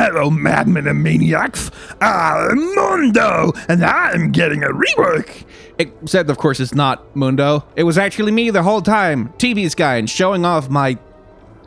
hello, madmen and maniacs. I'm Mundo, and I'm getting a rework. Except, of course, it's not Mundo. It was actually me the whole time, TV's guy, and showing off my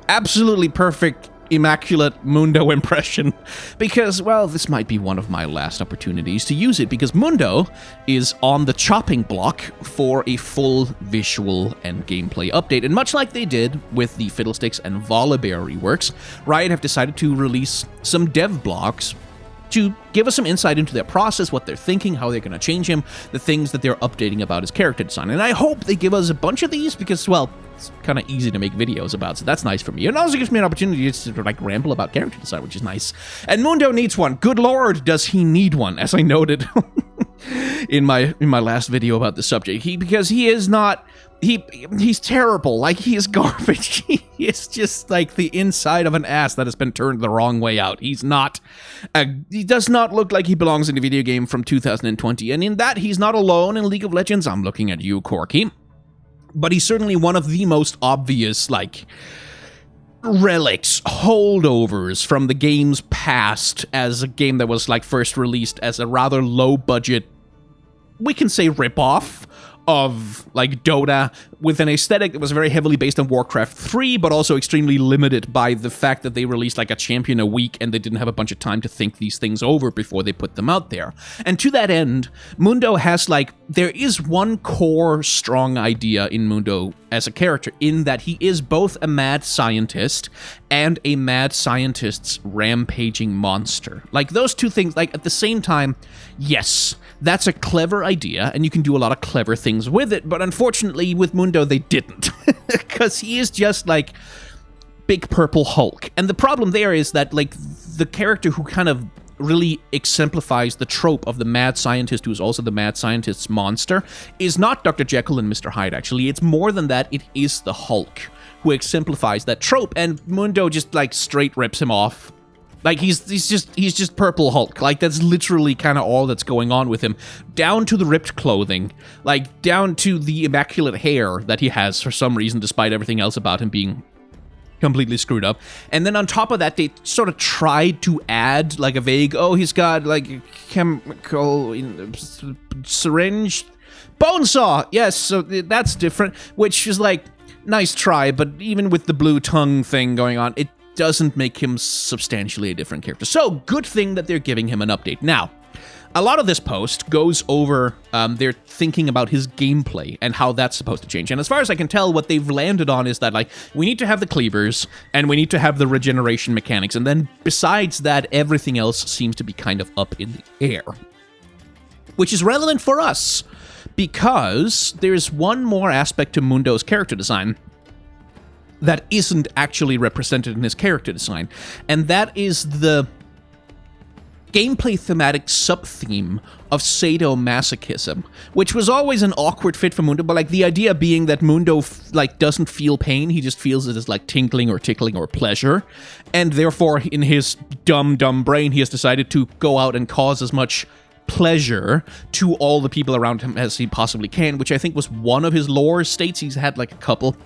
absolutely perfect, immaculate Mundo impression. Because, well, this might be one of my last opportunities to use it, because Mundo is on the chopping block for a full visual and gameplay update. And much like they did with the Fiddlesticks and Volibear reworks, Riot have decided to release some dev blogs to give us some insight into their process, what they're thinking, how they're going to change him, the things that they're updating about his character design. And I hope they give us a bunch of these because, well, it's kind of easy to make videos about, so that's nice for me. It also gives me an opportunity to like ramble about character design, which is nice. And Mundo needs one. Good lord, does he need one, as I noted in my last video about the subject. Because he is not... He's terrible. Like, he is garbage. He is just like the inside of an ass that has been turned the wrong way out. He does not look like he belongs in a video game from 2020. And in that, he's not alone in League of Legends. I'm looking at you, Corky. But he's certainly one of the most obvious, like, relics, holdovers from the game's past as a game that was, like, first released as a rather low-budget, we can say rip-off of, like, Dota, with an aesthetic that was very heavily based on Warcraft 3, but also extremely limited by the fact that they released, like, a champion a week, and they didn't have a bunch of time to think these things over before they put them out there. And to that end, Mundo has, like, there is one core strong idea in Mundo as a character, in that he is both a mad scientist and a mad scientist's rampaging monster. Like, those two things, like, at the same time, yes, that's a clever idea, and you can do a lot of clever things with it, but unfortunately, with Mundo, they didn't. Because he is just, like, Big Purple Hulk. And the problem there is that, like, the character who kind of really exemplifies the trope of the mad scientist who's also the mad scientist's monster is not Dr. Jekyll and Mr. Hyde, actually. It's more than that. It is the Hulk who exemplifies that trope, and Mundo just, like, straight rips him off. Like, he's just Purple Hulk. Like, that's literally kind of all that's going on with him. Down to the ripped clothing. Like, down to the immaculate hair that he has for some reason, despite everything else about him being completely screwed up. And then on top of that, they sort of tried to add, like, a vague, oh, he's got, like, a chemical syringe. Bone saw! Yes, so that's different. Which is, like, nice try, but even with the blue tongue thing going on, it doesn't make him substantially a different character. So, good thing that they're giving him an update. Now, a lot of this post goes over their thinking about his gameplay and how that's supposed to change. And as far as I can tell, what they've landed on is that, like, we need to have the cleavers, and we need to have the regeneration mechanics, and then besides that, everything else seems to be kind of up in the air. Which is relevant for us, because there's one more aspect to Mundo's character design that isn't actually represented in his character design, and that is the gameplay thematic sub-theme of sadomasochism, which was always an awkward fit for Mundo, but, like, the idea being that Mundo, like, doesn't feel pain, he just feels it as, like, tinkling or tickling or pleasure, and therefore, in his dumb brain, he has decided to go out and cause as much pleasure to all the people around him as he possibly can, which I think was one of his lore states. He's had, like, a couple.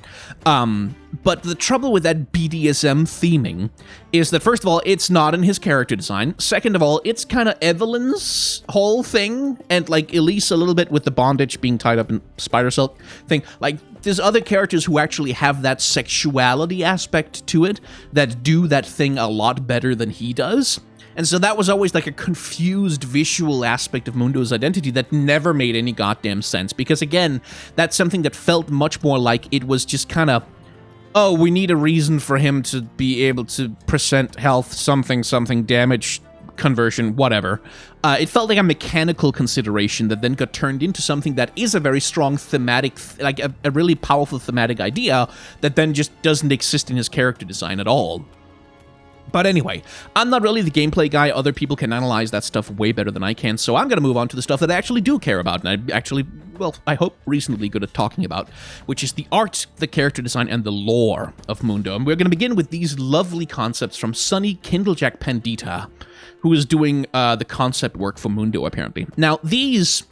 But the trouble with that BDSM theming is that, first of all, it's not in his character design. Second of all, it's kind of Evelyn's whole thing, and, like, Elise a little bit with the bondage being tied up in spider silk thing. Like, there's other characters who actually have that sexuality aspect to it that do that thing a lot better than he does. And so that was always, like, a confused visual aspect of Mundo's identity that never made any goddamn sense. Because, again, that's something that felt much more like it was just kind of, oh, we need a reason for him to be able to present health, something, damage, conversion, whatever. It felt like a mechanical consideration that then got turned into something that is a very strong thematic, like a really powerful thematic idea that then just doesn't exist in his character design at all. But anyway, I'm not really the gameplay guy. Other people can analyze that stuff way better than I can, so I'm going to move on to the stuff that I actually do care about, and I'm actually, well, I hope reasonably good at talking about, which is the art, the character design, and the lore of Mundo. And we're going to begin with these lovely concepts from Sunny Kindlejack Pandita, who is doing the concept work for Mundo, apparently. Now, these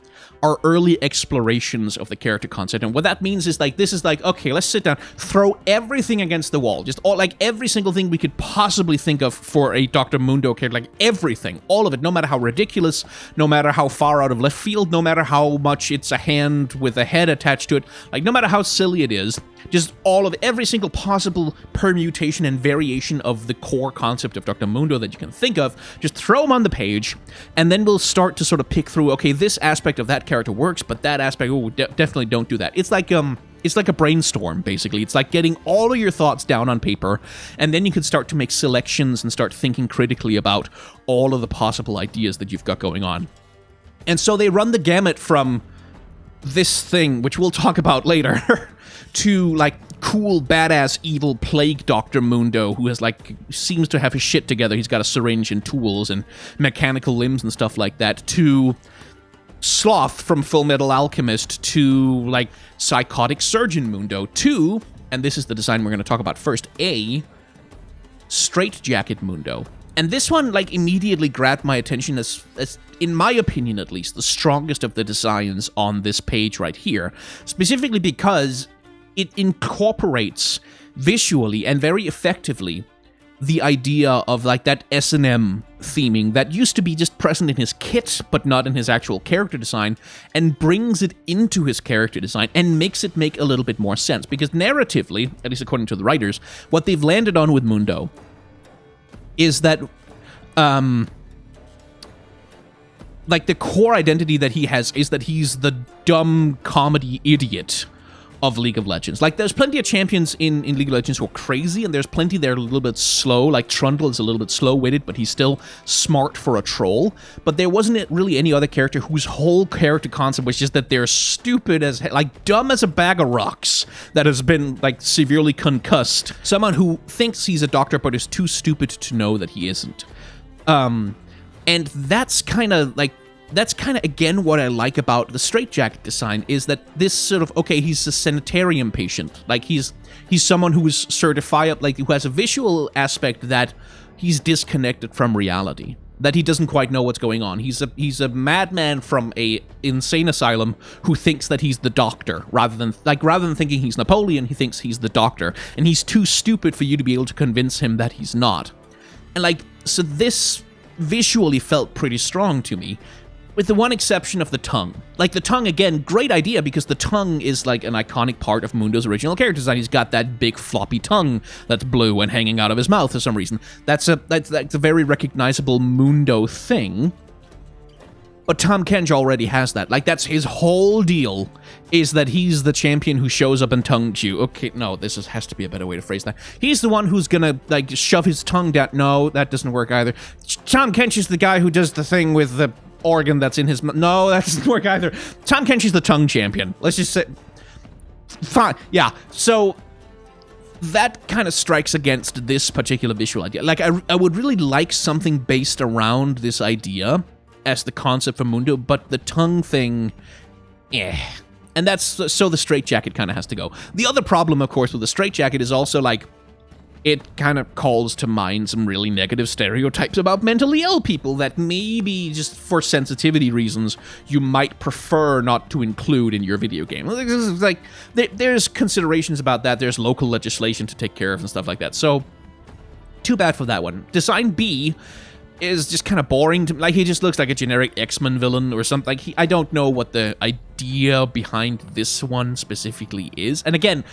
are early explorations of the character concept. And what that means is like, this is like, okay, let's sit down, throw everything against the wall, just all, like every single thing we could possibly think of for a Dr. Mundo character, like everything, all of it, no matter how ridiculous, no matter how far out of left field, no matter how much it's a hand with a head attached to it, like no matter how silly it is, just all of every single possible permutation and variation of the core concept of Dr. Mundo that you can think of, just throw them on the page, and then we'll start to sort of pick through, okay, this aspect of that character works, but that aspect, oh, definitely don't do that. It's like a brainstorm, basically. It's like getting all of your thoughts down on paper, and then you can start to make selections and start thinking critically about all of the possible ideas that you've got going on. And so they run the gamut from this thing, which we'll talk about later, to like cool, badass, evil plague Dr. Mundo, who has like, seems to have his shit together. He's got a syringe and tools and mechanical limbs and stuff like that, to Sloth from Full Metal Alchemist, to like psychotic surgeon Mundo, to, and this is the design we're going to talk about first, a straitjacket Mundo. And this one like immediately grabbed my attention as in my opinion at least, the strongest of the designs on this page right here, specifically because it incorporates visually and very effectively the idea of like that S&M theming that used to be just present in his kit but not in his actual character design, and brings it into his character design and makes it make a little bit more sense. Because narratively, at least according to the writers, what they've landed on with Mundo is that like the core identity that he has is that he's the dumb comedy idiot of League of Legends. Like, there's plenty of champions in League of Legends who are crazy, and there's plenty that are a little bit slow. Like, Trundle is a little bit slow-witted, but he's still smart for a troll. But there wasn't really any other character whose whole character concept was just that they're stupid as, like, dumb as a bag of rocks that has been, like, severely concussed. Someone who thinks he's a doctor, but is too stupid to know that he isn't. And that's kind of, like, again, what I like about the straitjacket design is that this sort of, okay, he's a sanitarium patient. Like, he's someone who is certified, like, who has a visual aspect that he's disconnected from reality, that he doesn't quite know what's going on. He's a madman from a insane asylum who thinks that he's the doctor, rather than thinking he's Napoleon, he thinks he's the doctor, and he's too stupid for you to be able to convince him that he's not. And, like, so this visually felt pretty strong to me, with the one exception of the tongue. Like, the tongue, again, great idea, because the tongue is, like, an iconic part of Mundo's original character design. He's got that big floppy tongue that's blue and hanging out of his mouth for some reason. That's a very recognizable Mundo thing. But Tom Kench already has that. Like, that's his whole deal, is that he's the champion who shows up and tongues you. Okay, no, has to be a better way to phrase that. He's the one who's gonna, like, shove his tongue down. No, that doesn't work either. Tom Kench is the guy who does the thing with the organ that's in his mouth. No, that doesn't work either. Tom Kench is the tongue champion. Let's just say... Fine. Yeah, so... that kind of strikes against this particular visual idea. Like, I would really like something based around this idea as the concept for Mundo, but the tongue thing... And that's... so the straitjacket kind of has to go. The other problem, of course, with the straitjacket is also, like... it kind of calls to mind some really negative stereotypes about mentally ill people that maybe, just for sensitivity reasons, you might prefer not to include in your video game. Like, there's considerations about that. There's local legislation to take care of and stuff like that. So, too bad for that one. Design B is just kind of boring to me. Like, he just looks like a generic X-Men villain or something. Like, I don't know what the idea behind this one specifically is. And again,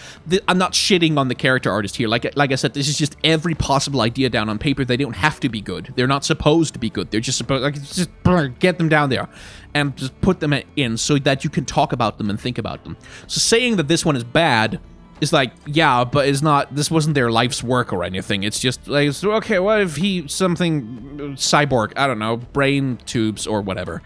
I'm not shitting on the character artist here. Like I said, this is just every possible idea down on paper. They don't have to be good. They're not supposed to be good. They're just supposed, like, just get them down there and just put them in so that you can talk about them and think about them. So saying that this one is bad is like, yeah, but it's not, this wasn't their life's work or anything. It's just like, okay, what if something cyborg, I don't know, brain tubes or whatever.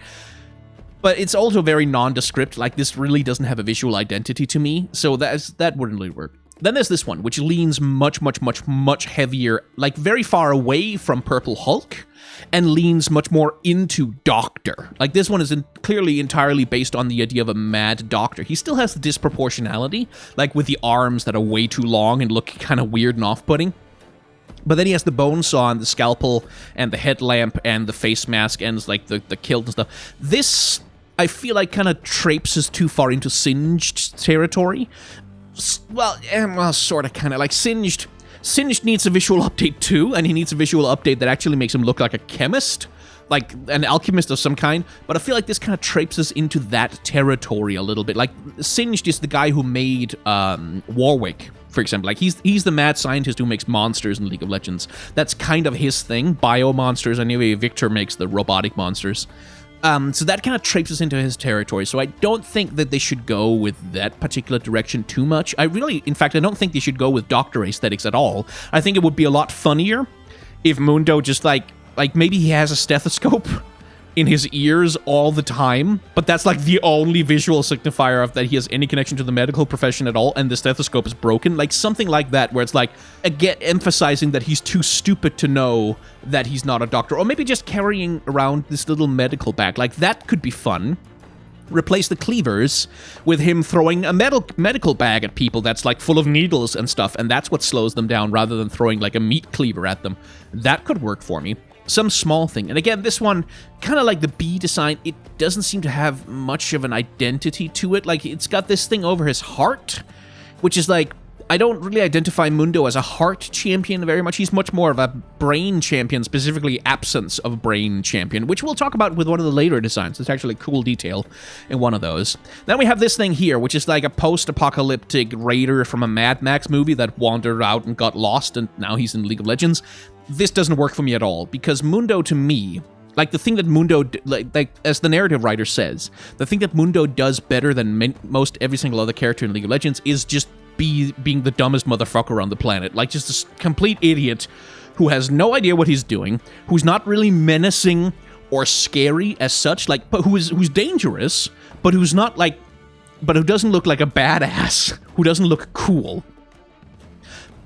But it's also very nondescript. Like, this really doesn't have a visual identity to me, so that wouldn't really work. Then there's this one, which leans much heavier, like very far away from Purple Hulk, and leans much more into Doctor. Like, this one is clearly entirely based on the idea of a mad doctor. He still has the disproportionality, like with the arms that are way too long and look kind of weird and off-putting. But then he has the bone saw and the scalpel and the headlamp and the face mask and, like, the kilt and stuff. This I feel like kind of traipses too far into Singed territory. Well, sort of, kind of. Like, Singed needs a visual update too, and he needs a visual update that actually makes him look like a chemist, like an alchemist of some kind, but I feel like this kind of traipses into that territory a little bit. Like, Singed is the guy who made Warwick, for example. Like, he's the mad scientist who makes monsters in League of Legends. That's kind of his thing, bio-monsters. Anyway, Victor makes the robotic monsters. So that kind of traipses into his territory, so I don't think that they should go with that particular direction too much. In fact, I don't think they should go with Doctor aesthetics at all. I think it would be a lot funnier if Mundo just, like maybe he has a stethoscope in his ears all the time, but that's like the only visual signifier of that he has any connection to the medical profession at all, and the stethoscope is broken. Like, something like that, where it's like, again, emphasizing that he's too stupid to know that he's not a doctor, or maybe just carrying around this little medical bag. Like, that could be fun. Replace the cleavers with him throwing a medical bag at people that's like full of needles and stuff, and that's what slows them down, rather than throwing like a meat cleaver at them. That could work for me. Some small thing. And again, this one, kind of like the bee design, it doesn't seem to have much of an identity to it. Like, it's got this thing over his heart, which is like, I don't really identify Mundo as a heart champion very much. He's much more of a brain champion, specifically absence of brain champion, which we'll talk about with one of the later designs. It's actually a cool detail in one of those. Then we have this thing here, which is like a post-apocalyptic raider from a Mad Max movie that wandered out and got lost, and now he's in League of Legends. This doesn't work for me at all, because Mundo, to me, like, the thing that Mundo, like as the narrative writer says, the thing that Mundo does better than most every single other character in League of Legends is just being the dumbest motherfucker on the planet. Like, just a complete idiot who has no idea what he's doing, who's not really menacing or scary as such, like, but who's dangerous, but who's not like, but who doesn't look like a badass, who doesn't look cool,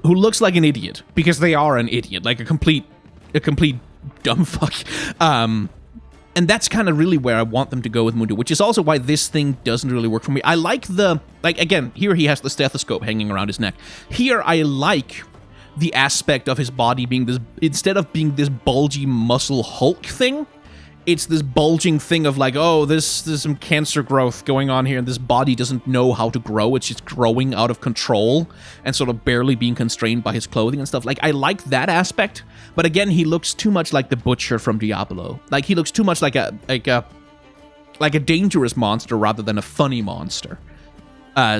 who looks like an idiot, because they are an idiot, like a complete dumb fuck. And that's kind of really where I want them to go with Mundo, which is also why this thing doesn't really work for me. I like again, here he has the stethoscope hanging around his neck. Here I like the aspect of his body being this, instead of being this bulgy muscle Hulk thing, it's this bulging thing of like, oh, there's some cancer growth going on here, and this body doesn't know how to grow. It's just growing out of control and sort of barely being constrained by his clothing and stuff. Like, I like that aspect, but again, he looks too much like the Butcher from Diablo. Like, he looks too much like a dangerous monster rather than a funny monster.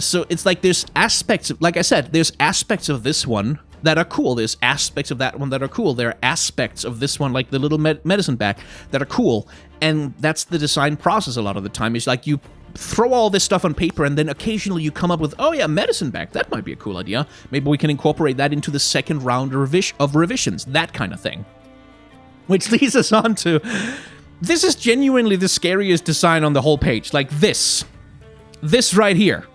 So it's like there's aspects of, like I said, there's aspects of this one that are cool. There's aspects of that one that are cool. There are aspects of this one, like the little medicine bag, that are cool. And that's the design process a lot of the time. It's like you throw all this stuff on paper, and then occasionally you come up with, oh yeah, medicine bag. That might be a cool idea. Maybe we can incorporate that into the second round of revisions. That kind of thing. Which leads us on to, this is genuinely the scariest design on the whole page. Like this right here.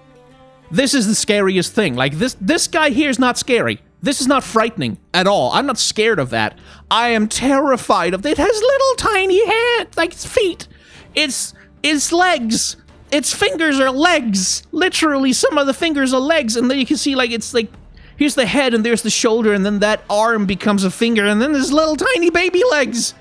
This is the scariest thing. Like, this guy here is not scary. This is not frightening at all. I'm not scared of that. I am terrified of it. It has little tiny hands, like feet. It's legs. Its fingers are legs. Literally, some of the fingers are legs. And then you can see, like, it's like, here's the head and there's the shoulder, and then that arm becomes a finger, and then there's little tiny baby legs.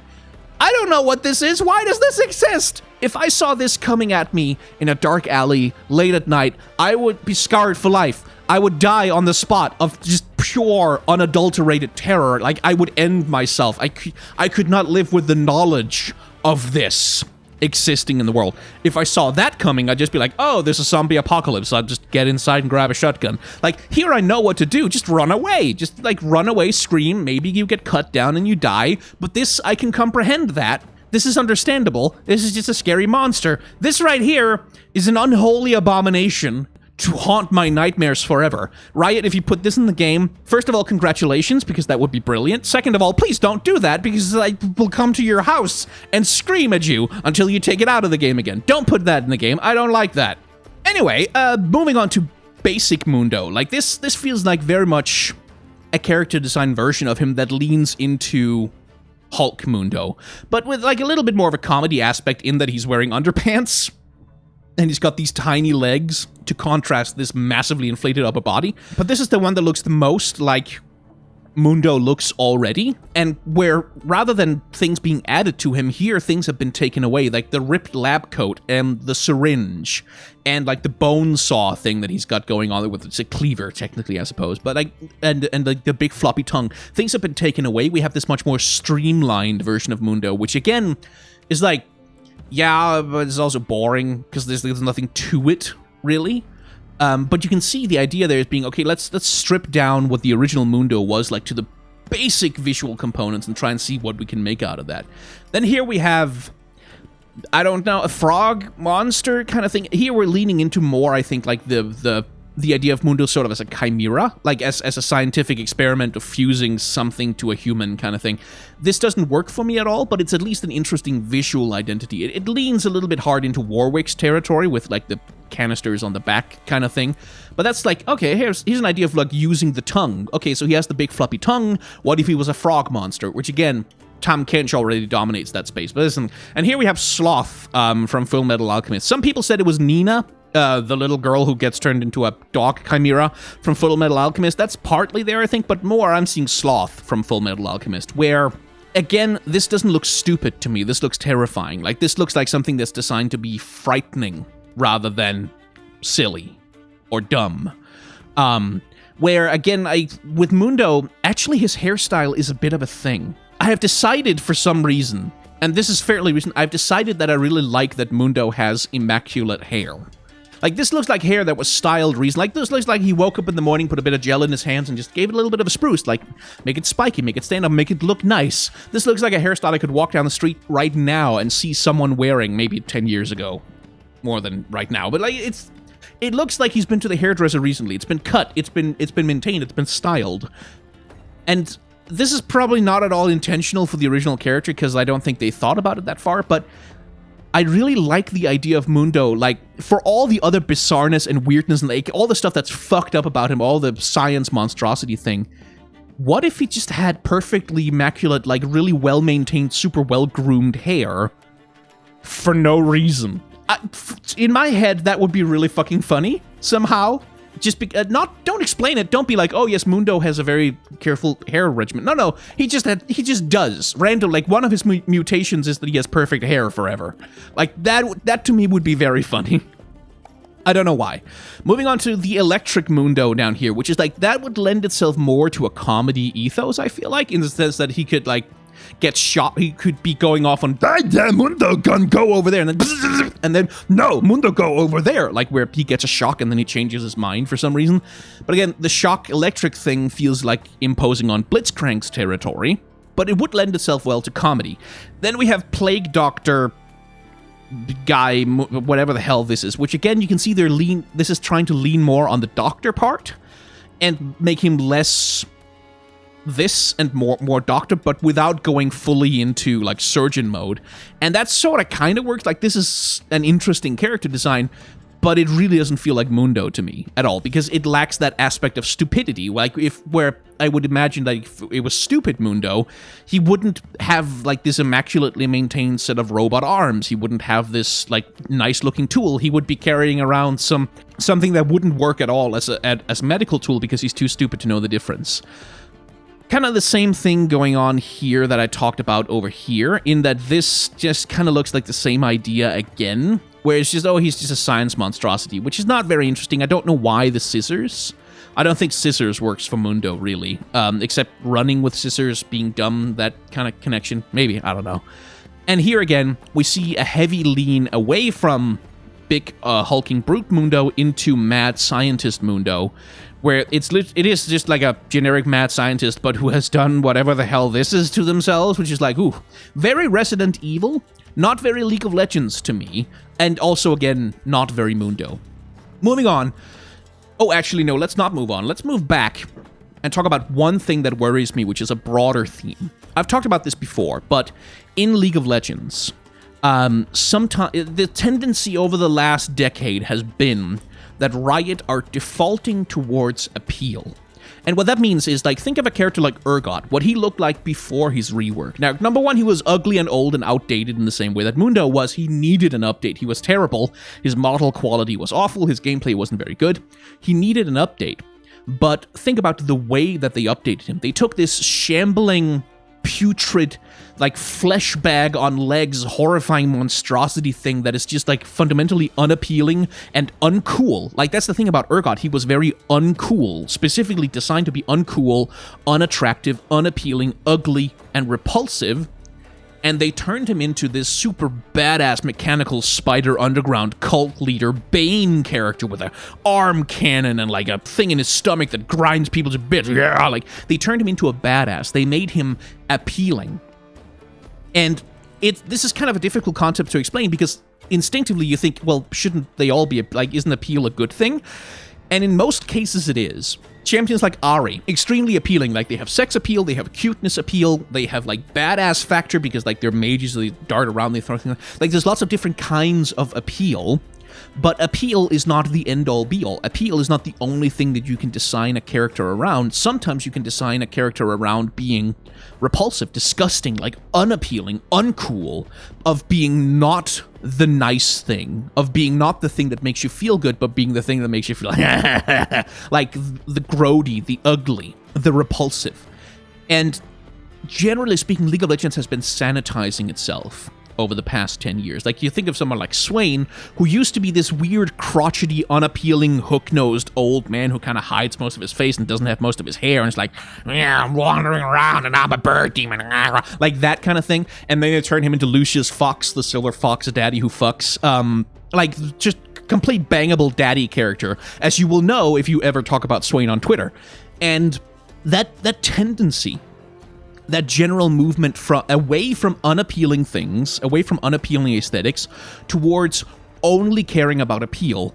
I don't know what this is. Why does this exist? If I saw this coming at me in a dark alley late at night, I would be scarred for life. I would die on the spot of just pure, unadulterated terror. Like, I would end myself. I could not live with the knowledge of this existing in the world. If I saw that coming, I'd just be like, oh, there's a zombie apocalypse. I'd just get inside and grab a shotgun. Like, here I know what to do. Just run away. Just, like, run away, scream. Maybe you get cut down and you die. But this, I can comprehend that. This is understandable. This is just a scary monster. This right here is an unholy abomination to haunt my nightmares forever. Riot, if you put this in the game, first of all, congratulations, because that would be brilliant. Second of all, please don't do that, because I will come to your house and scream at you until you take it out of the game again. Don't put that in the game. I don't like that. Anyway, moving on to basic Mundo. Like, this feels like very much a character design version of him that leans into Hulk Mundo, but with like a little bit more of a comedy aspect in that he's wearing underpants. And he's got these tiny legs to contrast this massively inflated upper body. But this is the one that looks the most like Mundo looks already, and where rather than things being added to him, here things have been taken away, like the ripped lab coat and the syringe and like the bone saw thing that he's got going on with. It's a cleaver technically, I suppose, but like and like the big floppy tongue. Things have been taken away. We have this much more streamlined version of Mundo, which again is like, yeah, but it's also boring because there's nothing to it really. But you can see the idea there is being, okay, let's strip down what the original Mundo was like to the basic visual components and try and see what we can make out of that. Then here we have, I don't know, a frog monster kind of thing. Here we're leaning into more, I think, like the idea of Mundo sort of as a chimera, like as a scientific experiment of fusing something to a human kind of thing. This doesn't work for me at all, but it's at least an interesting visual identity. It leans a little bit hard into Warwick's territory with like the canisters on the back kind of thing. But that's like, okay, here's an idea of like using the tongue. Okay, so he has the big floppy tongue. What if he was a frog monster? Which again, Tom Kench already dominates that space. But listen, and here we have Sloth from Full Metal Alchemist. Some people said it was Nina, the little girl who gets turned into a dog chimera from Full Metal Alchemist. That's partly there, I think, but more I'm seeing Sloth from Full Metal Alchemist, where, again, this doesn't look stupid to me. This looks terrifying. Like, this looks like something that's designed to be frightening rather than silly or dumb. Where, again, with Mundo, actually his hairstyle is a bit of a thing. I have decided for some reason, and this is fairly recent, I've decided that I really like that Mundo has immaculate hair. Like, this looks like hair that was styled recently. Like, this looks like he woke up in the morning, put a bit of gel in his hands, and just gave it a little bit of a spruce. Like, make it spiky, make it stand up, make it look nice. This looks like a hairstyle I could walk down the street right now and see someone wearing maybe 10 years ago. More than right now. But, like, it looks like he's been to the hairdresser recently. It's been cut, it's been maintained, it's been styled. And this is probably not at all intentional for the original character, because I don't think they thought about it that far, but I really like the idea of Mundo, like, for all the other bizarreness and weirdness and like all the stuff that's fucked up about him, all the science monstrosity thing. What if he just had perfectly immaculate, like, really well-maintained, super well-groomed hair for no reason? In my head, that would be really fucking funny somehow. Just don't explain it. Don't be like, oh yes, Mundo has a very careful hair regimen. No, he just does. Random, like, one of his mutations is that he has perfect hair forever. Like, that to me would be very funny. I don't know why. Moving on to the electric Mundo down here, which is like, that would lend itself more to a comedy ethos, I feel like, in the sense that he could, like, get shot. He could be going off on, yeah, Mundo gun go over there, and then no, Mundo go over there, like where he gets a shock and then he changes his mind for some reason. But again, the shock electric thing feels like imposing on Blitzcrank's territory, but it would lend itself well to comedy. Then we have Plague Doctor guy, whatever the hell this is, which again, you can see this is trying to lean more on the doctor part and make him less this and more doctor, but without going fully into like surgeon mode. And that sort of kind of works. Like, this is an interesting character design, but it really doesn't feel like Mundo to me at all, because it lacks that aspect of stupidity. Like, where I would imagine that if it was stupid Mundo, he wouldn't have like this immaculately maintained set of robot arms. He wouldn't have this like nice looking tool. He would be carrying around something that wouldn't work at all as a medical tool, because he's too stupid to know the difference. Kind of the same thing going on here that I talked about over here, in that this just kind of looks like the same idea again, where it's just, oh, he's just a science monstrosity, which is not very interesting. I don't know why the scissors. I don't think scissors works for Mundo, really, except running with scissors, being dumb, that kind of connection. Maybe, I don't know. And here again, we see a heavy lean away from big hulking brute Mundo into mad scientist Mundo, where it is just like a generic mad scientist, but who has done whatever the hell this is to themselves, which is like, ooh, very Resident Evil, not very League of Legends to me, and also, again, not very Mundo. Moving on. Oh, actually, no, let's not move on. Let's move back and talk about one thing that worries me, which is a broader theme. I've talked about this before, but in League of Legends, sometimes the tendency over the last decade has been that Riot are defaulting towards appeal. And what that means is, like, think of a character like Urgot, what he looked like before his rework. Now, number one, he was ugly and old and outdated in the same way that Mundo was. He needed an update. He was terrible. His model quality was awful. His gameplay wasn't very good. He needed an update. But think about the way that they updated him. They took this shambling, putrid, like flesh bag on legs, horrifying monstrosity thing that is just like fundamentally unappealing and uncool. Like, that's the thing about Urgot. He was very uncool, specifically designed to be uncool, unattractive, unappealing, ugly, and repulsive. And they turned him into this super badass mechanical Spider Underground cult leader Bane character with an arm cannon and like a thing in his stomach that grinds people to bits. Yeah, like they turned him into a badass. They made him appealing. And this is kind of a difficult concept to explain because instinctively you think, well, shouldn't they all be, like, isn't appeal a good thing? And in most cases it is. Champions like Ahri, extremely appealing. Like, they have sex appeal, they have cuteness appeal, they have, like, badass factor because, like, they're mages, they dart around, they throw things. Like, there's lots of different kinds of appeal, but appeal is not the end-all, be-all. Appeal is not the only thing that you can design a character around. Sometimes you can design a character around being repulsive, disgusting, like, unappealing, uncool, of being not the nice thing, of being not the thing that makes you feel good, but being the thing that makes you feel like the grody, the ugly, the repulsive. And generally speaking, League of Legends has been sanitizing itself over the past 10 years. Like, you think of someone like Swain, who used to be this weird, crotchety, unappealing, hook-nosed old man who kind of hides most of his face and doesn't have most of his hair, and it's like, yeah, I'm wandering around and I'm a bird demon, like that kind of thing. And then they turn him into Lucius Fox, the Silver Fox daddy who fucks, like, just complete bangable daddy character, as you will know if you ever talk about Swain on Twitter. And that tendency, that general movement away from unappealing things, away from unappealing aesthetics, towards only caring about appeal,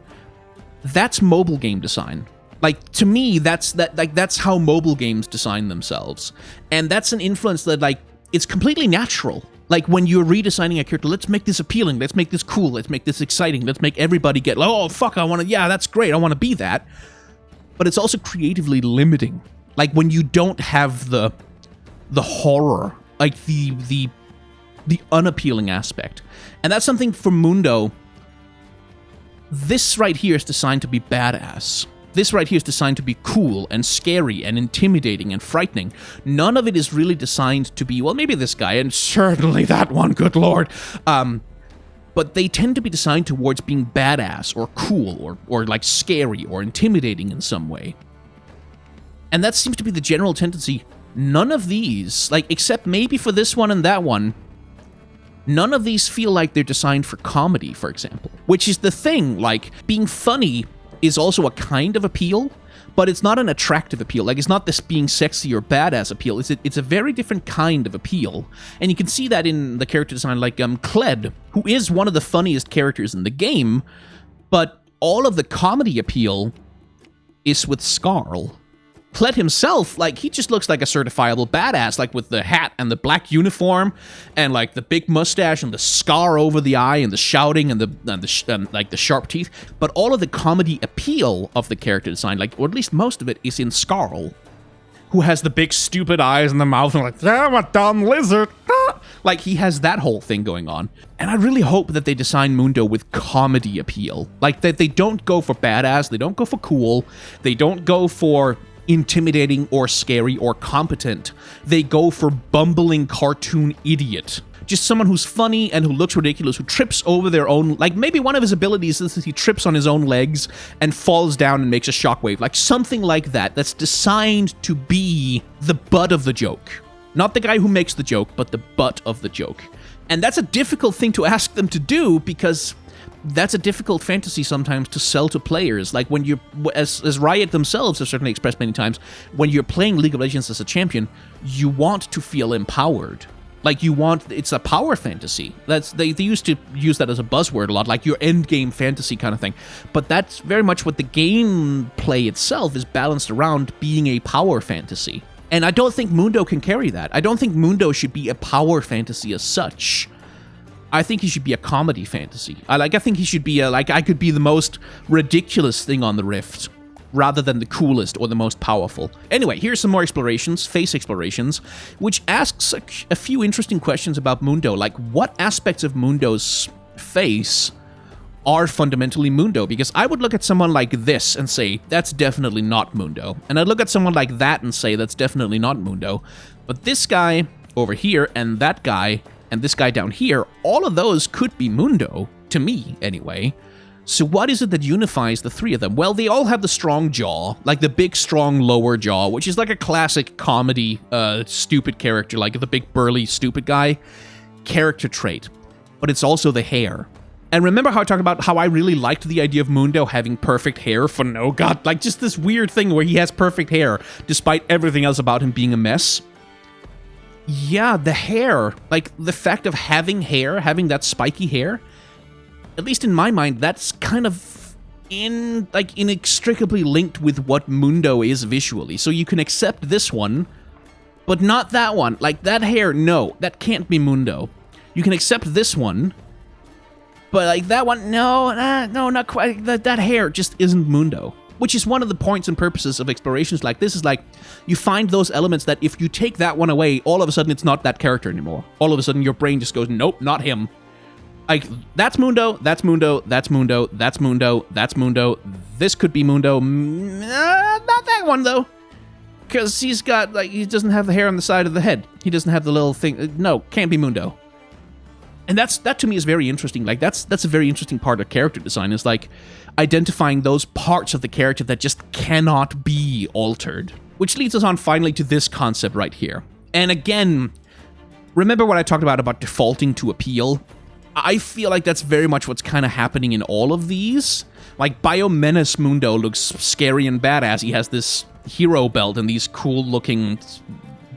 that's mobile game design. Like, to me, that's how mobile games design themselves. And that's an influence that, like, it's completely natural. Like, when you're redesigning a character, let's make this appealing, let's make this cool, let's make this exciting, let's make everybody get, oh, fuck, yeah, that's great, I want to be that. But it's also creatively limiting. Like, when you don't have the horror, like the unappealing aspect. And that's something for Mundo. This right here is designed to be badass. This right here is designed to be cool and scary and intimidating and frightening. None of it is really designed to be, well, maybe this guy, and certainly that one, good lord. But they tend to be designed towards being badass or cool or like scary or intimidating in some way. And that seems to be the general tendency. None of these, like, except maybe for this one and that one, none of these feel like they're designed for comedy, for example. Which is the thing, like, being funny is also a kind of appeal, but it's not an attractive appeal. Like, it's not this being sexy or badass appeal. It's a very different kind of appeal. And you can see that in the character design, like, Kled, who is one of the funniest characters in the game, but all of the comedy appeal is with Skarl. Kled himself, like, he just looks like a certifiable badass, like, with the hat and the black uniform and, like, the big mustache and the scar over the eye and the shouting and the sharp teeth. But all of the comedy appeal of the character design, like, or at least most of it, is in Skarl, who has the big stupid eyes and the mouth and like, yeah, I'm a dumb lizard. Ah! Like, he has that whole thing going on. And I really hope that they design Mundo with comedy appeal. Like, that they don't go for badass, they don't go for cool, they don't go for intimidating or scary or competent. They go for bumbling cartoon idiot. Just someone who's funny and who looks ridiculous, who trips over their own, like, maybe one of his abilities is that he trips on his own legs and falls down and makes a shockwave. Like, something like that, that's designed to be the butt of the joke. Not the guy who makes the joke, but the butt of the joke. And that's a difficult thing to ask them to do, because that's a difficult fantasy sometimes to sell to players. Like, when you're, as Riot themselves have certainly expressed many times, when you're playing League of Legends as a champion, you want to feel empowered. Like, it's a power fantasy. They used to use that as a buzzword a lot, like your end game fantasy kind of thing. But that's very much what the gameplay itself is balanced around, being a power fantasy. And I don't think Mundo can carry that. I don't think Mundo should be a power fantasy as such. I think he should be a comedy fantasy. I think he should be I could be the most ridiculous thing on the Rift, rather than the coolest or the most powerful. Anyway, here's some more explorations, face explorations, which asks a few interesting questions about Mundo, like what aspects of Mundo's face are fundamentally Mundo, because I would look at someone like this and say, that's definitely not Mundo. And I'd look at someone like that and say, that's definitely not Mundo. But this guy over here and that guy and this guy down here, all of those could be Mundo, to me anyway. So what is it that unifies the three of them? Well, they all have the strong jaw, like the big, strong lower jaw, which is like a classic comedy stupid character, like the big, burly, stupid guy character trait. But it's also the hair. And remember how I talked about how I really liked the idea of Mundo having perfect hair for no god, like just this weird thing where he has perfect hair, despite everything else about him being a mess? Yeah, the hair, like the fact of having hair, having that spiky hair, at least in my mind, that's kind of inextricably linked with what Mundo is visually. So you can accept this one, but not that one. Like that hair, no, that can't be Mundo. You can accept this one, but like that one, no, not quite. That hair just isn't Mundo. Which is one of the points and purposes of explorations like this, is like, you find those elements that if you take that one away, all of a sudden it's not that character anymore. All of a sudden your brain just goes, nope, not him. Like, that's Mundo, that's Mundo, that's Mundo, that's Mundo, that's Mundo. This could be Mundo. Not that one, though. Because he's got, like, he doesn't have the hair on the side of the head. He doesn't have the little thing. No, can't be Mundo. And that to me is very interesting. Like, that's a very interesting part of character design, is like identifying those parts of the character that just cannot be altered. Which leads us on finally to this concept right here. And again, remember what I talked about defaulting to appeal? I feel like that's very much what's kind of happening in all of these. Like, Biomenace Mundo looks scary and badass. He has this hero belt and these cool-looking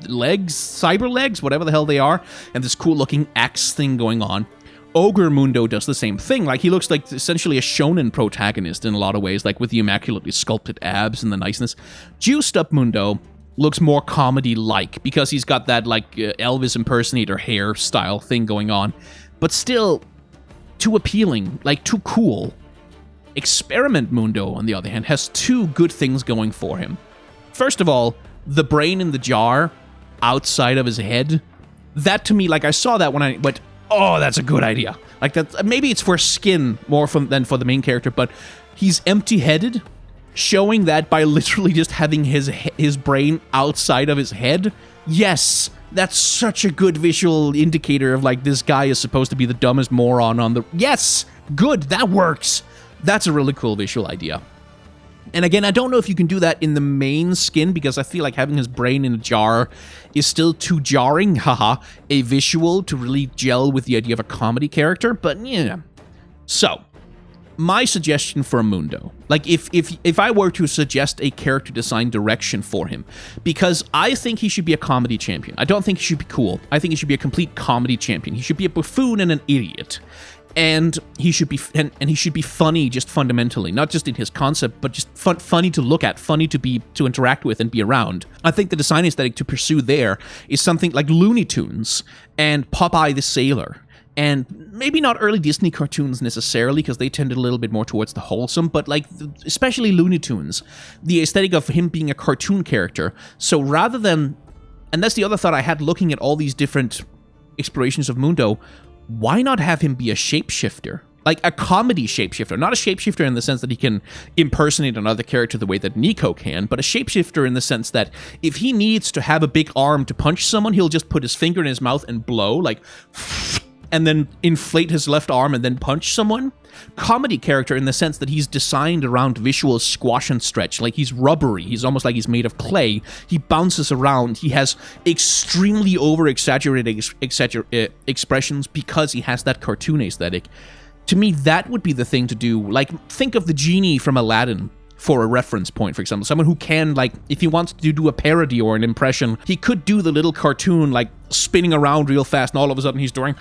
legs, cyber legs, whatever the hell they are, and this cool-looking axe thing going on. Ogre Mundo does the same thing. Like, he looks like essentially a shonen protagonist in a lot of ways, like with the immaculately sculpted abs and the niceness. Juiced Up Mundo looks more comedy-like because he's got that, like, Elvis impersonator hairstyle thing going on. But still, too appealing, like too cool. Experiment Mundo, on the other hand, has two good things going for him. First of all, the brain in the jar outside of his head. That to me, like, I saw that when I went, oh, that's a good idea. Like, that, maybe it's for skin more than for the main character, but he's empty-headed, showing that by literally just having his brain outside of his head. Yes, that's such a good visual indicator of, like, this guy is supposed to be the dumbest moron on the... Yes! Good, that works! That's a really cool visual idea. And again, I don't know if you can do that in the main skin, because I feel like having his brain in a jar is still too jarring, haha, a visual to really gel with the idea of a comedy character, but yeah. So, my suggestion for a Mundo, like if I were to suggest a character design direction for him, because I think he should be a comedy champion. I don't think he should be cool. I think he should be a complete comedy champion. He should be a buffoon and an idiot. And he should be and he should be funny just fundamentally, not just in his concept, but just funny to look at, funny to interact with and be around. I think the design aesthetic to pursue there is something like Looney Tunes and Popeye the Sailor. And maybe not early Disney cartoons necessarily, because they tended a little bit more towards the wholesome, but like, especially Looney Tunes, the aesthetic of him being a cartoon character. So rather than, and that's the other thought I had looking at all these different explorations of Mundo, why not have him be a shapeshifter? Like a comedy shapeshifter, not a shapeshifter in the sense that he can impersonate another character the way that Nico can, but a shapeshifter in the sense that if he needs to have a big arm to punch someone, he'll just put his finger in his mouth and blow, like... and then inflate his left arm and then punch someone. Comedy character in the sense that he's designed around visual squash and stretch. Like, he's rubbery. He's almost like he's made of clay. He bounces around. He has extremely over-exaggerated expressions because he has that cartoon aesthetic. To me, that would be the thing to do. Like, think of the genie from Aladdin for a reference point, for example. Someone who can, like, if he wants to do a parody or an impression, he could do the little cartoon, like, spinning around real fast, and all of a sudden he's doing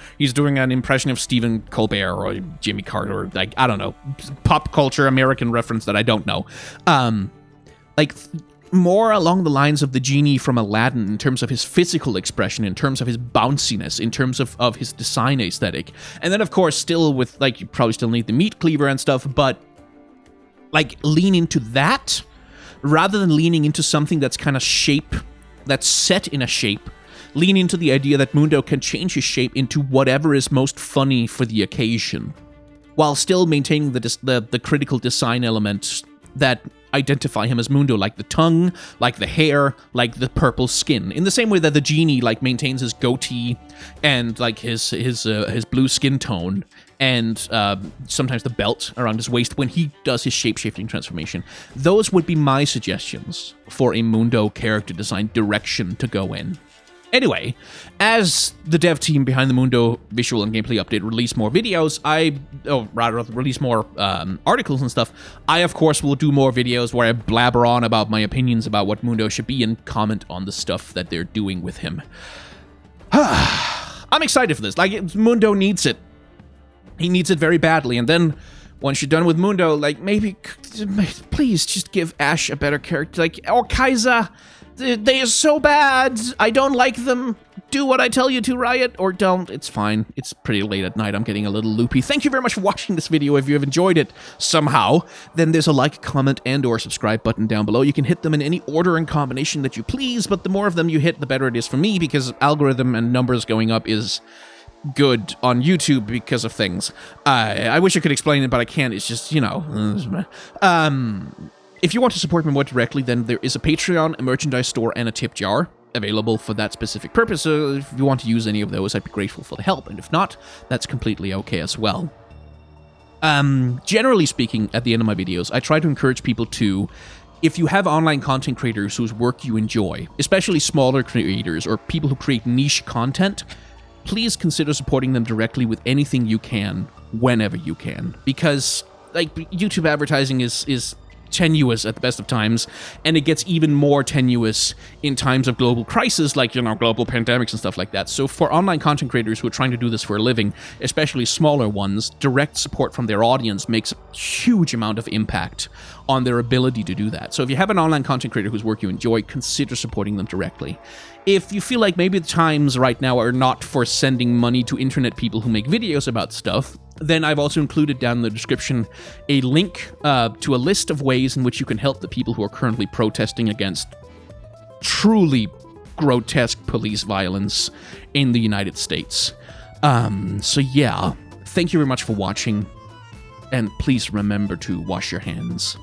an impression of Stephen Colbert or Jimmy Carter, or, like, I don't know, pop culture American reference that I don't know. Like, more along the lines of the genie from Aladdin in terms of his physical expression, in terms of his bounciness, in terms of his design aesthetic. And then, of course, still with, like, you probably still need the meat cleaver and stuff, but like, lean into that rather than leaning into something that's kind of that's set in a shape. Lean into the idea that Mundo can change his shape into whatever is most funny for the occasion. while still maintaining the critical design elements that identify him as Mundo, like the tongue, like the hair, like the purple skin. In the same way that the genie like maintains his goatee and like his blue skin tone, and sometimes the belt around his waist when he does his shape-shifting transformation. Those would be my suggestions for a Mundo character design direction to go in. Anyway, as the dev team behind the Mundo visual and gameplay update release more videos, release more articles and stuff, I, of course, will do more videos where I blabber on about my opinions about what Mundo should be and comment on the stuff that they're doing with him. I'm excited for this. Like, Mundo needs it. He needs it very badly, and then once you're done with Mundo, like, maybe, please just give Ash a better character, like, or Kaiser. They are so bad. I don't like them. Do what I tell you to, Riot, or don't. It's fine. It's pretty late at night. I'm getting a little loopy. Thank you very much for watching this video. If you have enjoyed it somehow, then there's a like, comment, and or subscribe button down below. You can hit them in any order and combination that you please, but the more of them you hit, the better it is for me, because algorithm and numbers going up is good on YouTube because of things. I wish I could explain it, but I can't. It's just, you know. If you want to support me more directly, then there is a Patreon, a merchandise store, and a tip jar available for that specific purpose. So if you want to use any of those, I'd be grateful for the help. And if not, that's completely okay as well. Generally speaking, at the end of my videos, I try to encourage people to, if you have online content creators whose work you enjoy, especially smaller creators or people who create niche content, please consider supporting them directly with anything you can, whenever you can. Because, like, YouTube advertising is tenuous at the best of times, and it gets even more tenuous in times of global crisis, like, you know, global pandemics and stuff like that. So for online content creators who are trying to do this for a living, especially smaller ones, direct support from their audience makes a huge amount of impact on their ability to do that. So if you have an online content creator whose work you enjoy, consider supporting them directly. If you feel like maybe the times right now are not for sending money to internet people who make videos about stuff, then I've also included down in the description a link to a list of ways in which you can help the people who are currently protesting against truly grotesque police violence in the United States. So yeah, thank you very much for watching, and please remember to wash your hands.